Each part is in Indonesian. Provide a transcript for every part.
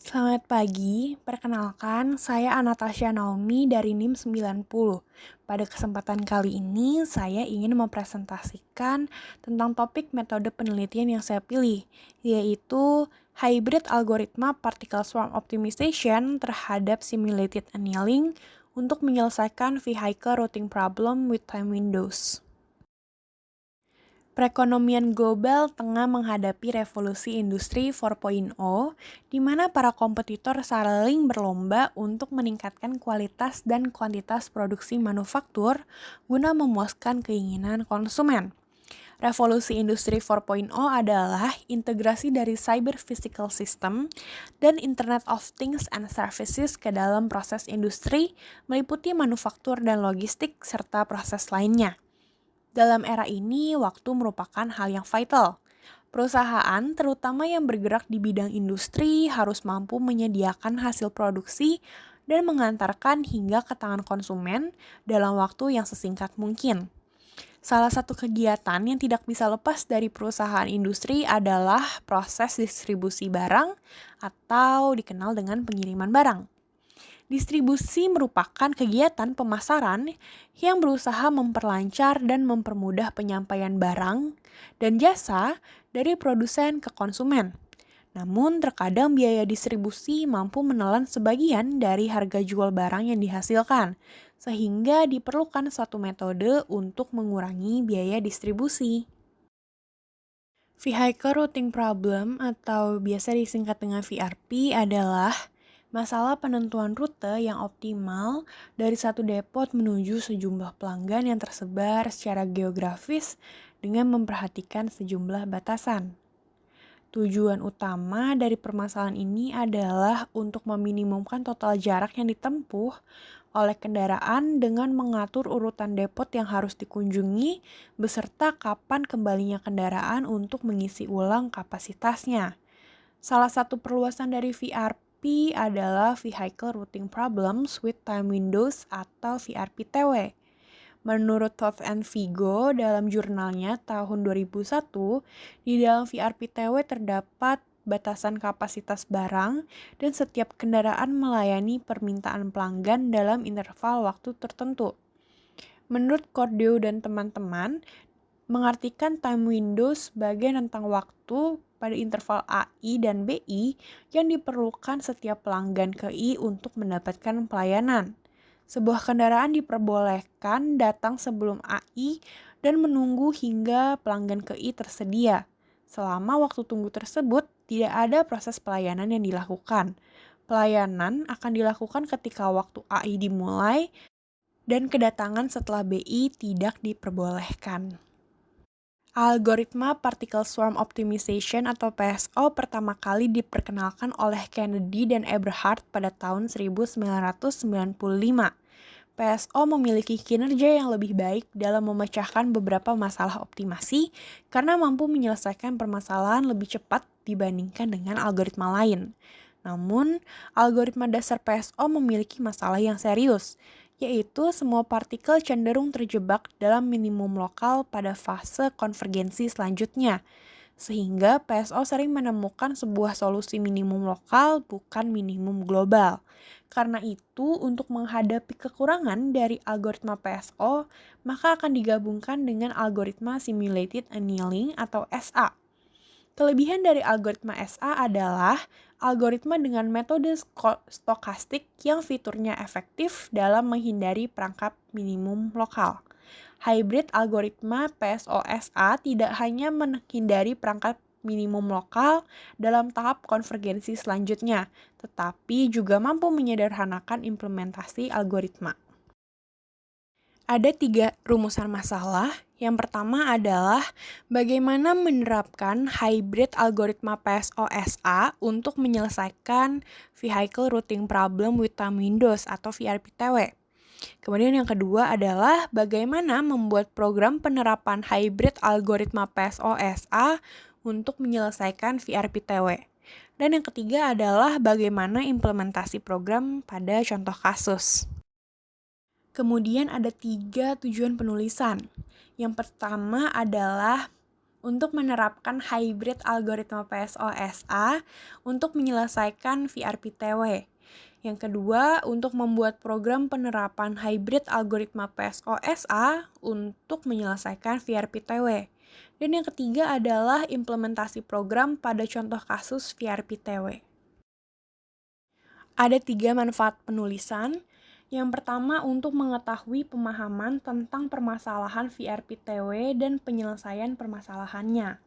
Selamat pagi, perkenalkan saya Anastasia Naomi dari NIM 90. Pada kesempatan kali ini saya ingin mempresentasikan tentang topik metode penelitian yang saya pilih, yaitu Hybrid Algoritma Particle Swarm Optimization terhadap Simulated Annealing untuk menyelesaikan Vehicle Routing Problem with Time Windows. Perekonomian global tengah menghadapi revolusi industri 4.0, di mana para kompetitor saling berlomba untuk meningkatkan kualitas dan kuantitas produksi manufaktur guna memuaskan keinginan konsumen. Revolusi industri 4.0 adalah integrasi dari cyber physical system dan Internet of Things and Services ke dalam proses industri, meliputi manufaktur dan logistik serta proses lainnya. Dalam era ini, waktu merupakan hal yang vital. Perusahaan, terutama yang bergerak di bidang industri, harus mampu menyediakan hasil produksi dan mengantarkan hingga ke tangan konsumen dalam waktu yang sesingkat mungkin. Salah satu kegiatan yang tidak bisa lepas dari perusahaan industri adalah proses distribusi barang atau dikenal dengan pengiriman barang. Distribusi merupakan kegiatan pemasaran yang berusaha memperlancar dan mempermudah penyampaian barang dan jasa dari produsen ke konsumen. Namun, terkadang biaya distribusi mampu menelan sebagian dari harga jual barang yang dihasilkan, sehingga diperlukan suatu metode untuk mengurangi biaya distribusi. Vehicle Routing Problem atau biasa disingkat dengan VRP adalah masalah penentuan rute yang optimal dari satu depot menuju sejumlah pelanggan yang tersebar secara geografis dengan memperhatikan sejumlah batasan. Tujuan utama dari permasalahan ini adalah untuk meminimumkan total jarak yang ditempuh oleh kendaraan dengan mengatur urutan depot yang harus dikunjungi beserta kapan kembalinya kendaraan untuk mengisi ulang kapasitasnya. Salah satu perluasan dari VRP adalah Vehicle Routing Problems with Time Windows atau VRP-TW. Menurut Toth and Vigo dalam jurnalnya tahun 2001, di dalam VRP-TW terdapat batasan kapasitas barang dan setiap kendaraan melayani permintaan pelanggan dalam interval waktu tertentu. Menurut Cordeo dan teman-teman, mengartikan time window sebagai rentang waktu pada interval AI dan BI yang diperlukan setiap pelanggan ke I untuk mendapatkan pelayanan. Sebuah kendaraan diperbolehkan datang sebelum AI dan menunggu hingga pelanggan ke I tersedia. Selama waktu tunggu tersebut, tidak ada proses pelayanan yang dilakukan. Pelayanan akan dilakukan ketika waktu AI dimulai dan kedatangan setelah BI tidak diperbolehkan. Algoritma Particle Swarm Optimization atau PSO pertama kali diperkenalkan oleh Kennedy dan Eberhard pada tahun 1995. PSO memiliki kinerja yang lebih baik dalam memecahkan beberapa masalah optimasi karena mampu menyelesaikan permasalahan lebih cepat dibandingkan dengan algoritma lain. Namun, algoritma dasar PSO memiliki masalah yang serius, yaitu semua partikel cenderung terjebak dalam minimum lokal pada fase konvergensi selanjutnya, sehingga PSO sering menemukan sebuah solusi minimum lokal bukan minimum global. Karena itu, untuk menghadapi kekurangan dari algoritma PSO, maka akan digabungkan dengan algoritma Simulated Annealing atau SA. Kelebihan dari algoritma SA adalah algoritma dengan metode stokastik yang fiturnya efektif dalam menghindari perangkap minimum lokal. Hybrid algoritma PSO-SA tidak hanya menghindari perangkat minimum lokal dalam tahap konvergensi selanjutnya, tetapi juga mampu menyederhanakan implementasi algoritma. Ada 3 rumusan masalah. Yang pertama adalah bagaimana menerapkan hybrid algoritma PSO-SA untuk menyelesaikan Vehicle Routing Problem with Time Windows atau VRP-TW. Kemudian yang kedua adalah bagaimana membuat program penerapan hybrid algoritma PSO-SA untuk menyelesaikan VRP-TW. Dan yang ketiga adalah bagaimana implementasi program pada contoh kasus. Kemudian ada 3 tujuan penulisan. Yang pertama adalah untuk menerapkan hybrid algoritma PSO-SA untuk menyelesaikan VRPTW. Yang kedua, untuk membuat program penerapan hybrid algoritma PSO-SA untuk menyelesaikan VRPTW. Dan yang ketiga adalah implementasi program pada contoh kasus VRPTW. Ada 3 manfaat penulisan. Yang pertama, untuk mengetahui pemahaman tentang permasalahan VRPTW dan penyelesaian permasalahannya.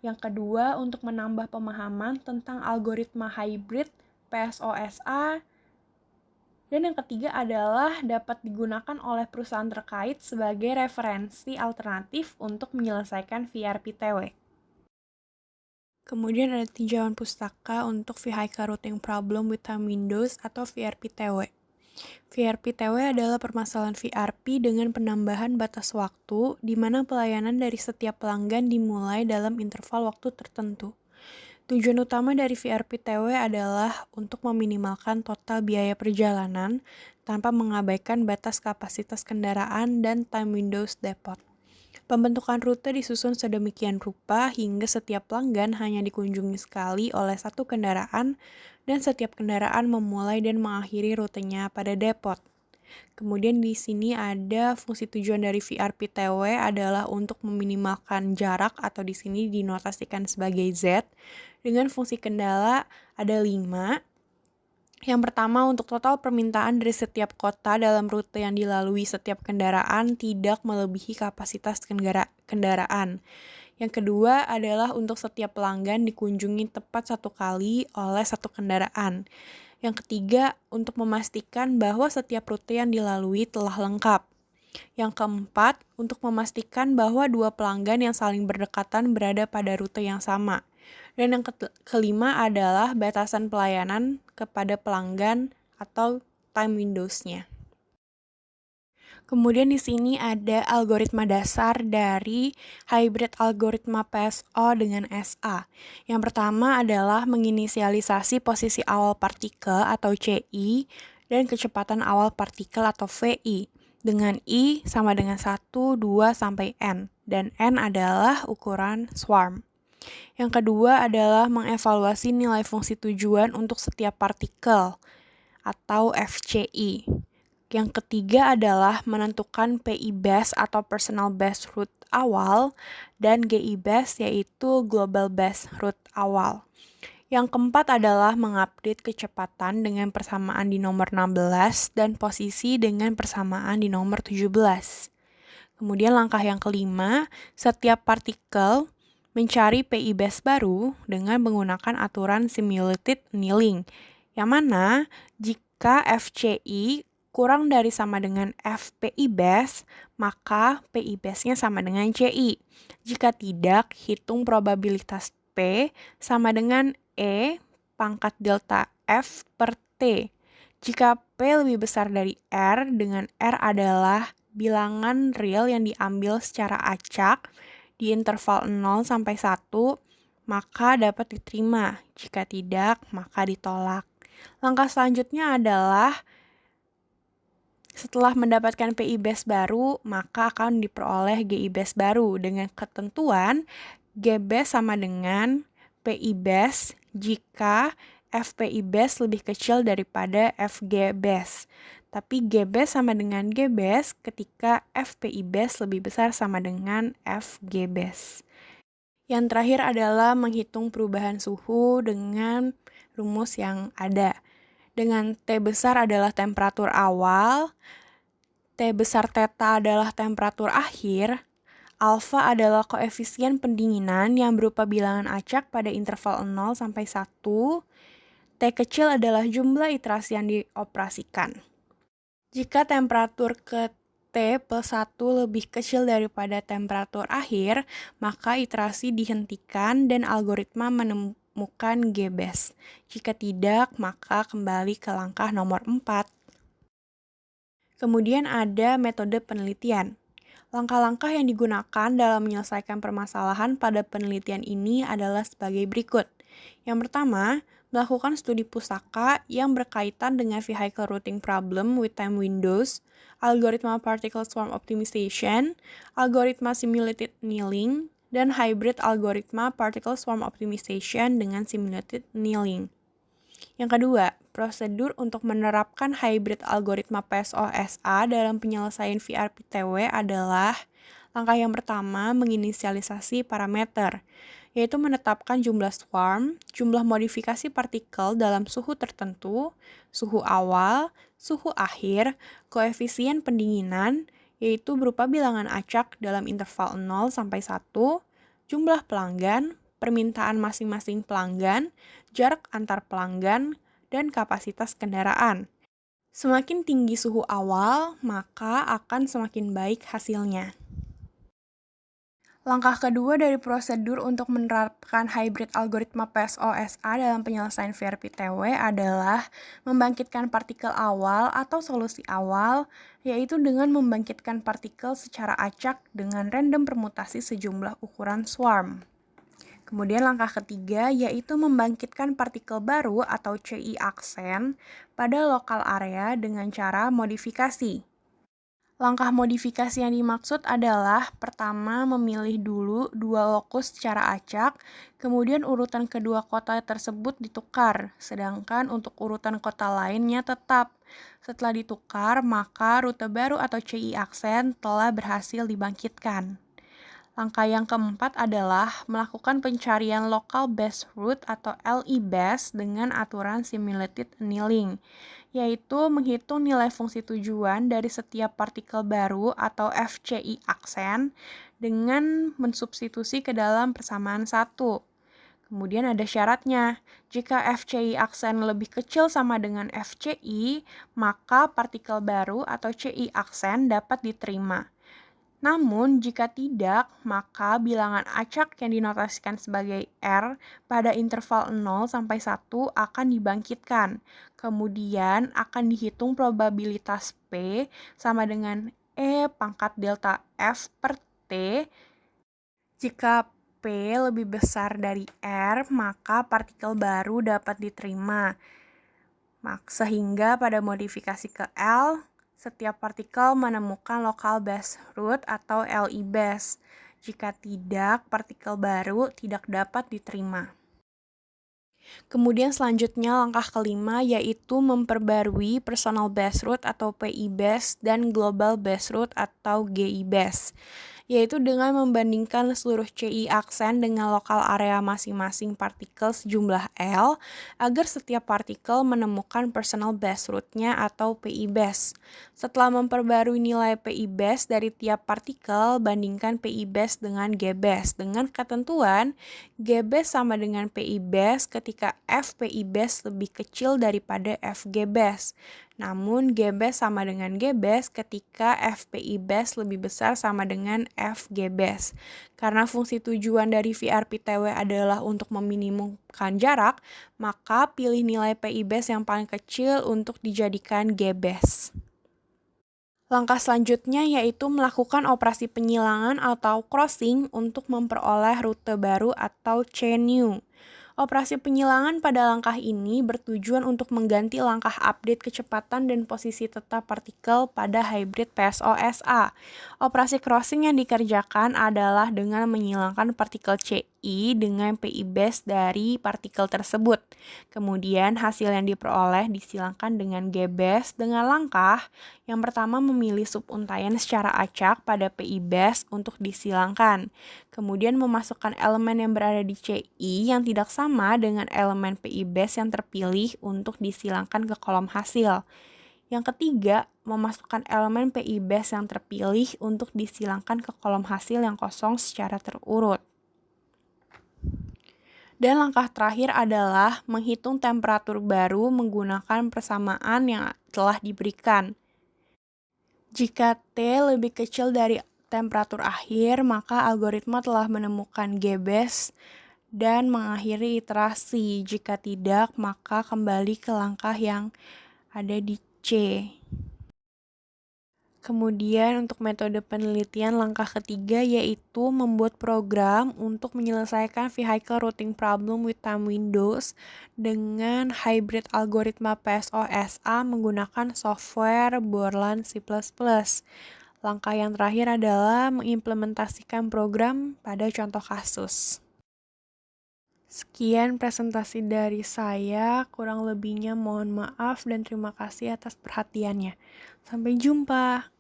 Yang kedua, untuk menambah pemahaman tentang algoritma hybrid PSO-SA. Dan yang ketiga adalah dapat digunakan oleh perusahaan terkait sebagai referensi alternatif untuk menyelesaikan VRPTW. Kemudian ada tinjauan pustaka untuk Vehicle Routing Problem with Time Windows atau VRPTW. VRPTW adalah permasalahan VRP dengan penambahan batas waktu di mana pelayanan dari setiap pelanggan dimulai dalam interval waktu tertentu. Tujuan utama dari VRPTW adalah untuk meminimalkan total biaya perjalanan tanpa mengabaikan batas kapasitas kendaraan dan time windows depot. Pembentukan rute disusun sedemikian rupa hingga setiap pelanggan hanya dikunjungi sekali oleh satu kendaraan dan setiap kendaraan memulai dan mengakhiri rutenya pada depot. Kemudian di sini ada fungsi tujuan dari VRPTW adalah untuk meminimalkan jarak atau di sini dinotasikan sebagai Z. Dengan fungsi kendala ada 5. Yang pertama, untuk total permintaan dari setiap kota dalam rute yang dilalui setiap kendaraan tidak melebihi kapasitas kendaraan. Yang kedua adalah untuk setiap pelanggan dikunjungi tepat satu kali oleh satu kendaraan. Yang ketiga, untuk memastikan bahwa setiap rute yang dilalui telah lengkap. Yang keempat, untuk memastikan bahwa dua pelanggan yang saling berdekatan berada pada rute yang sama. Dan yang kelima adalah batasan pelayanan kepada pelanggan atau time windows-nya. Kemudian di sini ada algoritma dasar dari hybrid algoritma PSO dengan SA. Yang pertama adalah menginisialisasi posisi awal partikel atau CI dan kecepatan awal partikel atau VI dengan I sama dengan 1, 2, sampai N. Dan N adalah ukuran swarm. Yang kedua adalah mengevaluasi nilai fungsi tujuan untuk setiap partikel atau FCI. Yang ketiga adalah menentukan PI base atau personal base route awal dan GI base yaitu global base route awal. Yang keempat adalah mengupdate kecepatan dengan persamaan di nomor 16 dan posisi dengan persamaan di nomor 17. Kemudian langkah yang kelima, setiap partikel mencari PI base baru dengan menggunakan aturan simulated annealing, yang mana jika FCI kurang dari sama dengan FPI base, maka PI base-nya sama dengan CI. Jika tidak, hitung probabilitas P sama dengan E pangkat delta F per T. Jika P lebih besar dari R, dengan R adalah bilangan real yang diambil secara acak di interval 0 sampai 1, maka dapat diterima. Jika tidak, maka ditolak. Langkah selanjutnya adalah setelah mendapatkan PI base baru, maka akan diperoleh GI base baru dengan ketentuan G base sama dengan PI base jika FPI base lebih kecil daripada FG base. Tapi G base sama dengan G base ketika FPI base lebih besar sama dengan FG base. Yang terakhir adalah menghitung perubahan suhu dengan rumus yang ada. Dengan T besar adalah temperatur awal, T besar theta adalah temperatur akhir, alfa adalah koefisien pendinginan yang berupa bilangan acak pada interval 0 sampai 1, T kecil adalah jumlah iterasi yang dioperasikan. Jika temperatur ke T plus 1 lebih kecil daripada temperatur akhir, maka iterasi dihentikan dan algoritma menemukan G base. Jika tidak, maka kembali ke langkah nomor 4. Kemudian ada metode penelitian. Langkah-langkah yang digunakan dalam menyelesaikan permasalahan pada penelitian ini adalah sebagai berikut. Yang pertama, melakukan studi pustaka yang berkaitan dengan vehicle routing problem with time windows, algoritma particle swarm optimization, algoritma simulated annealing, dan hybrid algoritma particle swarm optimization dengan simulated annealing. Yang kedua, prosedur untuk menerapkan hybrid algoritma PSOSA dalam penyelesaian VRPTW adalah langkah yang pertama, menginisialisasi parameter, yaitu menetapkan jumlah swarm, jumlah modifikasi partikel dalam suhu tertentu, suhu awal, suhu akhir, koefisien pendinginan, yaitu berupa bilangan acak dalam interval 0 sampai 1, jumlah pelanggan, permintaan masing-masing pelanggan, jarak antar pelanggan, dan kapasitas kendaraan. Semakin tinggi suhu awal, maka akan semakin baik hasilnya. Langkah kedua dari prosedur untuk menerapkan hybrid algoritma PSOSA dalam penyelesaian VRPTW adalah membangkitkan partikel awal atau solusi awal, yaitu dengan membangkitkan partikel secara acak dengan random permutasi sejumlah ukuran swarm. Kemudian langkah ketiga yaitu membangkitkan partikel baru atau CI aksen pada lokal area dengan cara modifikasi. Langkah modifikasi yang dimaksud adalah pertama memilih dulu dua lokus secara acak, kemudian urutan kedua kota tersebut ditukar, sedangkan untuk urutan kota lainnya tetap. Setelah ditukar, maka rute baru atau CI aksen telah berhasil dibangkitkan. Langkah yang keempat adalah melakukan pencarian local base route atau LEBAS dengan aturan simulated annealing, yaitu menghitung nilai fungsi tujuan dari setiap partikel baru atau FCI aksen dengan mensubstitusi ke dalam persamaan 1. Kemudian ada syaratnya, jika FCI aksen lebih kecil sama dengan FCI, maka partikel baru atau CI aksen dapat diterima. Namun, jika tidak, maka bilangan acak yang dinotasikan sebagai R pada interval 0 sampai 1 akan dibangkitkan. Kemudian akan dihitung probabilitas P sama dengan E pangkat delta F per T. Jika P lebih besar dari R, maka partikel baru dapat diterima. Sehingga pada modifikasi ke L, setiap partikel menemukan local base route atau LEBAS. Jika tidak, partikel baru tidak dapat diterima. Kemudian selanjutnya langkah kelima yaitu memperbarui personal base route atau PIBAS dan global base route atau GIBAS, yaitu dengan membandingkan seluruh CI aksen dengan lokal area masing-masing partikel sejumlah L agar setiap partikel menemukan personal base route-nya atau PIBAS. Setelah memperbarui nilai PIBAS dari tiap partikel, bandingkan PIBAS dengan GBAS dengan ketentuan GBAS sama dengan PIBAS ketika FPIBAS lebih kecil daripada FGBAS. Namun, GBAS sama dengan GBAS ketika FPIBAS lebih besar sama dengan FGBAS. Karena fungsi tujuan dari VRPTW adalah untuk meminimumkan jarak, maka pilih nilai PIBAS yang paling kecil untuk dijadikan GBAS. Langkah selanjutnya yaitu melakukan operasi penyilangan atau crossing untuk memperoleh rute baru atau CNU. Operasi penyilangan pada langkah ini bertujuan untuk mengganti langkah update kecepatan dan posisi tetap partikel pada hybrid PSOSA. Operasi crossing yang dikerjakan adalah dengan menyilangkan partikel CI dengan PIBAS dari partikel tersebut. Kemudian hasil yang diperoleh disilangkan dengan GBAS dengan langkah yang pertama memilih subuntaian secara acak pada PIBAS untuk disilangkan. Kemudian memasukkan elemen yang berada di CI yang tidak sama dengan elemen PIBAS yang terpilih untuk disilangkan ke kolom hasil. Yang ketiga, memasukkan elemen PIBAS yang terpilih untuk disilangkan ke kolom hasil yang kosong secara terurut. Dan langkah terakhir adalah menghitung temperatur baru menggunakan persamaan yang telah diberikan. Jika T lebih kecil dari temperatur akhir, maka algoritma telah menemukan GBAS dan mengakhiri iterasi. Jika tidak, maka kembali ke langkah yang ada di C. Kemudian untuk metode penelitian langkah ketiga yaitu membuat program untuk menyelesaikan vehicle routing problem with time windows dengan hybrid algoritma PSOSA menggunakan software Borland C++. Langkah yang terakhir adalah mengimplementasikan program pada contoh kasus. Sekian presentasi dari saya, kurang lebihnya mohon maaf dan terima kasih atas perhatiannya. Sampai jumpa.